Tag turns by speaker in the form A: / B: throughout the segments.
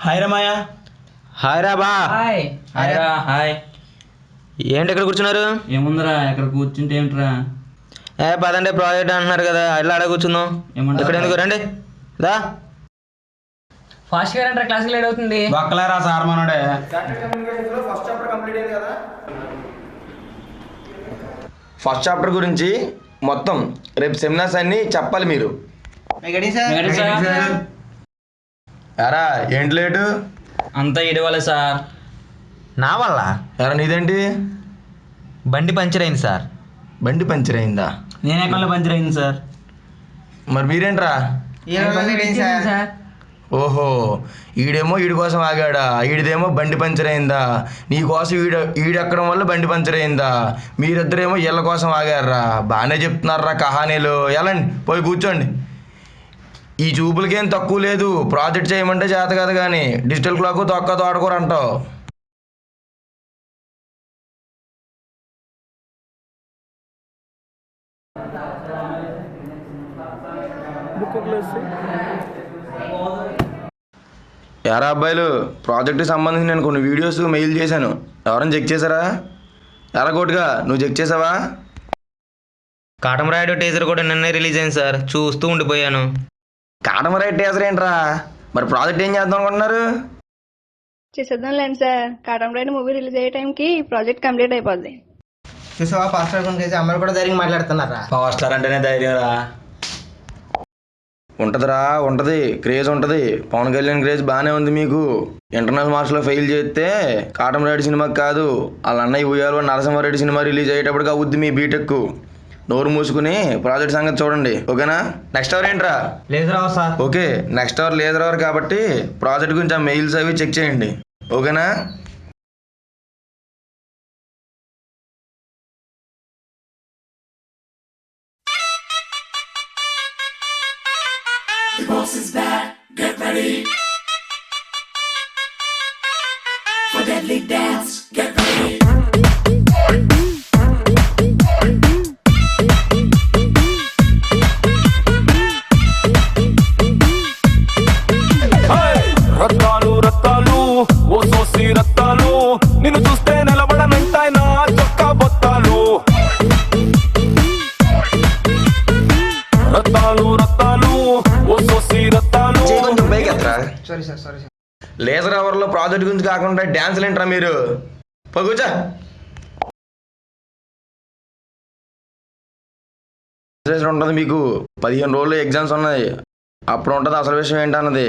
A: Hi రమాయ.
B: Hi రా బా.
C: Hi hi రా హాయ్.
B: ఏంటి ఎక్కడ కూర్చున్నారు?
C: ఏముందిరా ఎక్కడ కూర్చుంటే ఏమిట్రా?
B: పదండి ప్రాజెక్ట్ అంటున్నారు కదా, ఇలా అక్కడ కూర్చుందాం. ఇక్కడ ఎందుకు రండి రా.
C: ఫాస్ట్ గా రండి, క్లాస్ లేట్ అవుతుంది.
A: బక్కలేరా సార్ మనోడే.
B: ఫస్ట్ చాప్టర్ గురించి మొత్తం రేపు సెమినార్స్ అన్ని చెప్పాలి మీరు. ఎరా ఏంటి లేటు?
C: అంతా ఇడవాలి సార్.
D: నా వల్ల
B: ఎరా నీదేంటి?
D: బండి పంచర్ అయింది సార్.
B: బండి పంచర్ అయిందా?
A: నేనే కళ్ళు పంచర్ అయింది సార్.
B: మరి మీరేంట్రా?
C: సార్
B: ఓహో, ఈడేమో ఈడి కోసం ఆగాడా, ఈడిదేమో బండి పంచర్ అయిందా? నీ కోసం ఈడెక్కడం వల్ల బండి పంచర్ అయిందా? మీరిద్దరేమో ఇళ్ళ కోసం ఆగారా. బాగానే చెప్తున్నారా కహానీలు. వెళ్ళండి పోయి కూర్చోండి. ఈ చూపులకేం తక్కువ లేదు. ప్రాజెక్ట్ చేయమంటే చేత కాదు కానీ డిజిటల్ క్లాక్ తొక్క తోడకూర అంటావు. యారా అబ్బాయిలు, ప్రాజెక్ట్కి సంబంధించి నేను కొన్ని వీడియోస్ మెయిల్ చేశాను. ఎవరైనా చెక్ చేశారా? ఎరా కోటుగా నువ్వు చెక్ చేసావా?
D: కాటమరాయుడు టీజర్ కూడా నిన్నే రిలీజ్ అయింది సార్, చూస్తూ ఉండిపోయాను.
B: కాటమరాయుడు టీజర్ ఏంట్రా? మరి ప్రాజెక్ట్ ఏం చేద్దాం అనుకుంటున్నారు?
E: చేసేద్దాం లేండి సార్. కాటమరాయుడు మూవీ రిలీజ్ అయ్యే టైంకి ప్రాజెక్ట్ కంప్లీట్ అయిపోద్ది.
F: చూసావా పవర్ స్టార్ గురించి అమ్మలు కూడా ధైర్యంగా మాట్లాడుతున్నారా?
A: పవర్ స్టార్ అంటేనే ధైర్యం రా.
B: ఉంటుందిరా, ఉంటుంది. క్రేజ్ ఉంటుంది. పవన్ కళ్యాణ్ క్రేజ్ బాగానే ఉంది మీకు. ఇంటర్నల్ మార్క్స్లో ఫెయిల్ చేస్తే కాటమరాయుడు సినిమాకి కాదు, వాళ్ళ అన్నయ్య ఉయ్యాలో నరసింహారెడ్డి సినిమా రిలీజ్ అయ్యేటప్పటికి అవుద్ది మీ బీటెక్. నోరు మూసుకుని ప్రాజెక్ట్ సంగతి చూడండి, ఓకేనా? నెక్స్ట్ అవర్ ఏంట్రా?
F: లేదు రావు sir.
B: Okay, next hour leisure hour కాబట్టి ప్రాజెక్ట్ గురించి ఆ మెయిల్స్ అవి చెక్ చేయండి, ఓకేనా?
G: The boss is back, get ready for deadly dance, get ready.
H: Rattalu Rattalu ఓ సోసి రత్తాలు, నిన్ను చూస్తే నిలబడనంటాయి నా చొక్కా బొత్తాలు. రత్తాలు రత్తాలు ఓ సోసి రత్తాలు.
B: కొంచెం పైకి ఎత్తరా.
F: Sorry sir, sorry sir.
B: Leisure అవర్లో ప్రాజెక్ట్ గురించి కాకుండా డ్యాన్స్లు ఏంట్రా మీరు? కూర్చో. ఉంటుంది మీకు 15 రోజులు ఎగ్జామ్స్ ఉన్నాయి. అప్పుడు ఉంటుంది అసలు విషయం ఏంటన్నది.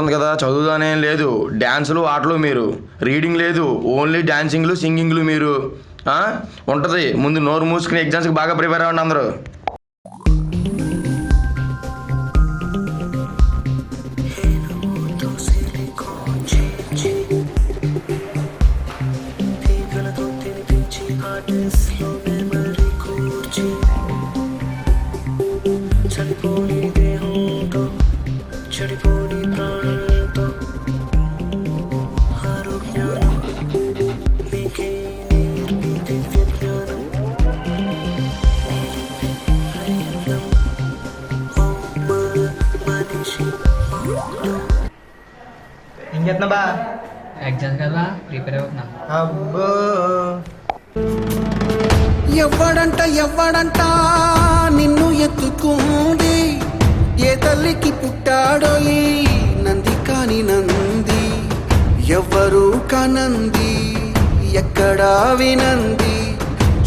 B: ఉంది కదా, చదువుదానేం లేదు. డ్యాన్సులు ఆటలు మీరు, రీడింగ్ లేదు, ఓన్లీ డాన్సింగ్లు సింగింగ్లు మీరు. ఉంటుంది. ముందు నోరు మూసుకుని ఎగ్జామ్స్కి బాగా ప్రిపేర్ అవ్వండి అందరూ.
F: ఏం చేస్తున్నా బా?
C: ఎగ్జామ్స్ కదా ప్రిపేర్ అవుతున్నా.
F: అబ్బో,
I: ఎవ్వడంట నిన్ను ఎత్తుకుంది, ఏ తల్లికి పుట్టాడో ఈ నంది కాని నంది, ఎవ్వరు కానంది ఎక్కడా వినంది,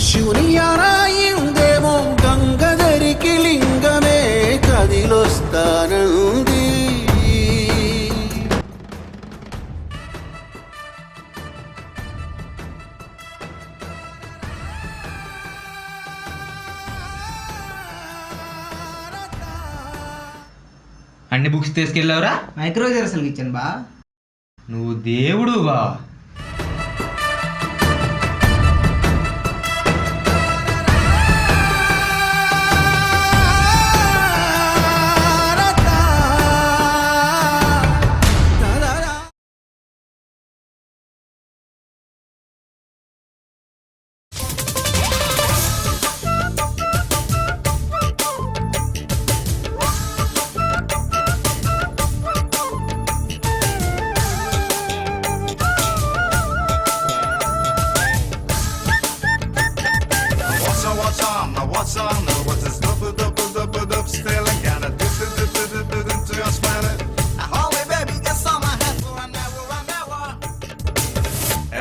I: శివుని ఆరాయిందేమో గంగధరికి లింగమే కదిలొస్తానంది.
D: అన్ని బుక్స్ తీసుకెళ్ళావురా?
F: మైక్రో జెర్సల్కి ఇచ్చాను బా.
D: నువ్వు దేవుడు బా.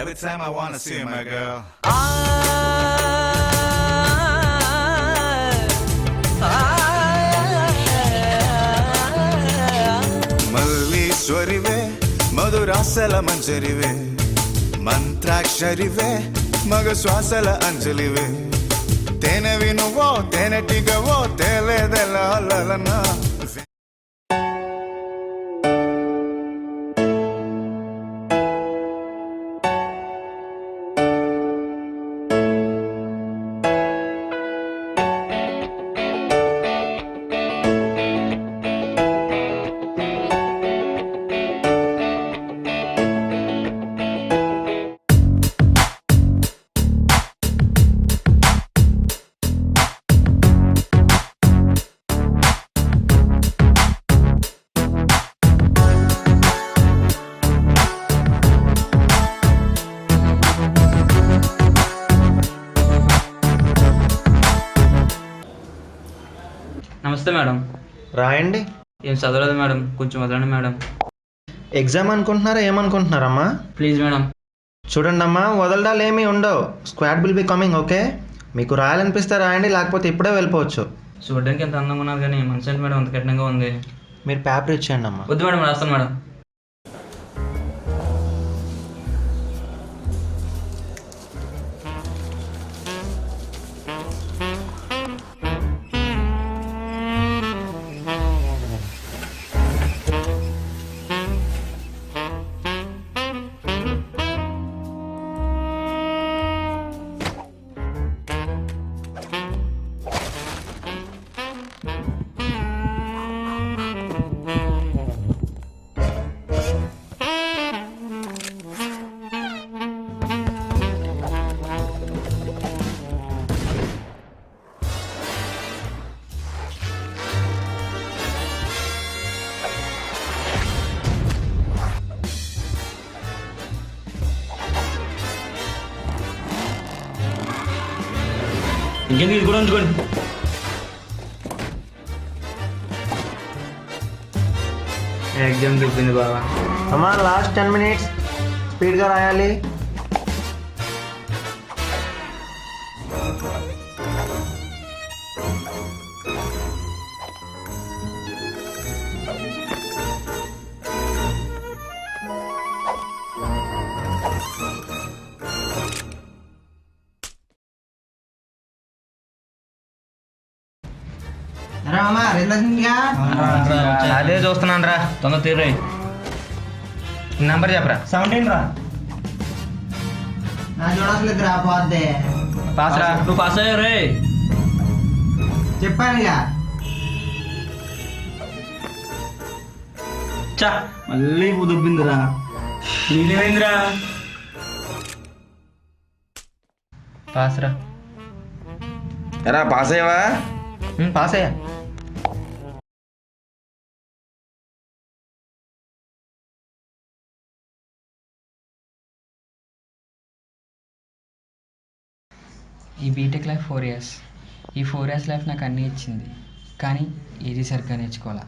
H: Every time I wanna see my girl. మల్లీశ్వరివే మధురాసల మంజరివే మంత్రాక్షరివే మగ శ్వాసల అంజలివే తేనెవి నువ్వో తేనెటిగవో తేలేదెలనా
A: నమస్తే మేడం.
J: రాయండి.
A: ఏం చదవలేదు మేడం, కొంచెం వదలండి మేడం.
J: ఎగ్జామ్ అనుకుంటున్నారా ఏమనుకుంటున్నారమ్మా?
A: Please madam.
J: చూడండి అమ్మా, వదలడాలు ఏమీ ఉండవు. Squad will be coming. Okay, మీకు రాయాలనిపిస్తే రాయండి, లేకపోతే ఇప్పుడే వెళ్ళిపోవచ్చు.
A: చూడడానికి ఎంత అందంగా ఉన్నది కానీ మనసు ఏంటి మేడం అంత కఠినంగా ఉంది.
J: మీరు పేపర్ ఇచ్చేయండి అమ్మా.
A: వద్దు మేడం, రాస్తాను మేడం. ఇంకేంటి ఇది కూడా ఉంచుకోండి. ఎగ్జామ్ చెప్పింది బాబా.
J: అమ్మా లాస్ట్ 10 minutes స్పీడ్గా రాయాలి.
F: రామా రిలేషన్గా
D: అదే చూస్తున్నాను రా.
A: తొందర తీర్రాయి.
D: నంబర్ చెప్పరా.
A: 17 రా.
F: నా చూడట్లేదు రా పోద్దే.
D: పాస్ రా.
A: నువ్వు పాస్ అయ్యా రే.
F: చెప్పానుగా.
A: చా మళ్ళీ దుబ్బిందిరా. నీదేమైందిరా?
D: పాస్ రా.
B: ఎరా పాస్ అయ్యావా?
D: పాస్ అయ్యా.
C: ఈ బీటెక్ లైఫ్ 4 years. ఈ 4 years లైఫ్ నాకు అన్నీ ఇచ్చింది, కానీ ఏది సరిగ్గా నేర్చుకోవాలా.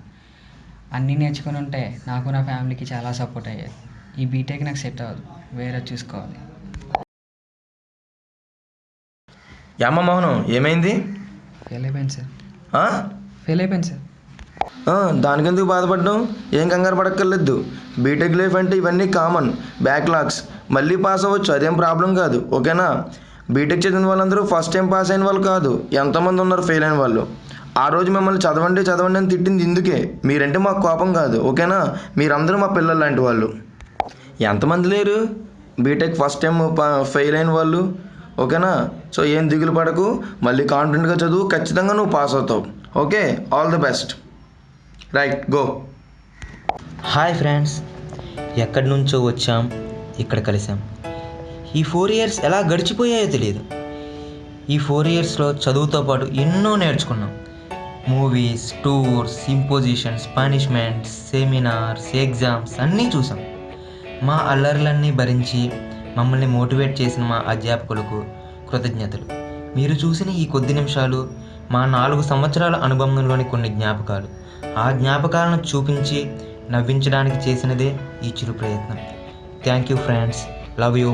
C: అన్నీ నేర్చుకుని ఉంటే నాకు నా ఫ్యామిలీకి చాలా సపోర్ట్ అయ్యేది. ఈ బీటెక్ నాకు సెట్ అవ్వదు, వేరే చూసుకోవాలి.
B: యమ్మ మోహనం ఏమైంది?
C: ఫెయిల్ అయిపోయింది సార్. ఫెయిల్ అయిపోయింది సార్.
B: దానికెందుకు బాధపడ్డాం? ఏం కంగారు పడక్కర్లేదు. బీటెక్ లైఫ్ అంటే ఇవన్నీ కామన్. బ్యాక్లాగ్స్ మళ్ళీ పాస్ అవ్వచ్చు, అదేం ప్రాబ్లం కాదు. ఓకేనా? బీటెక్ చదివిన వాళ్ళందరూ ఫస్ట్ టైం పాస్ అయిన వాళ్ళు కాదు, ఎంతమంది ఉన్నారు ఫెయిల్ అయిన వాళ్ళు. ఆ రోజు మిమ్మల్ని చదవండి అని తిట్టింది ఇందుకే. మీరంటే మాకు కోపం కాదు, ఓకేనా? మీరందరూ మా పిల్లలు లాంటి వాళ్ళు. ఎంతమంది లేరు బీటెక్ ఫస్ట్ టైం ఫెయిల్ అయిన వాళ్ళు, ఓకేనా? సో ఏం దిగులు పడకు, మళ్ళీ కాన్ఫిడెంట్గా చదువు, ఖచ్చితంగా నువ్వు పాస్ అవుతావు. Okay, all the best. Right, go.
D: Hi friends, ఎక్కడి నుంచో వచ్చాం, ఇక్కడ కలిసాం. ఈ 4 years ఎలా గడిచిపోయాయో తెలియదు. ఈ 4 yearsలో చదువుతో పాటు ఎన్నో నేర్చుకున్నాం. Movies, tours, impositions, punishments, seminars, exams అన్నీ చూసాం. మా అల్లర్లన్నీ భరించి మమ్మల్ని మోటివేట్ చేసిన మా అధ్యాపకులకు కృతజ్ఞతలు. మీరు చూసిన ఈ కొద్ది నిమిషాలు మా 4 సంవత్సరాల అనుభవంలోని కొన్ని జ్ఞాపకాలు. ఆ జ్ఞాపకాలను చూపించి నవ్వించడానికి చేసినదే ఈ చిరు ప్రయత్నం. Thank you friends, love you.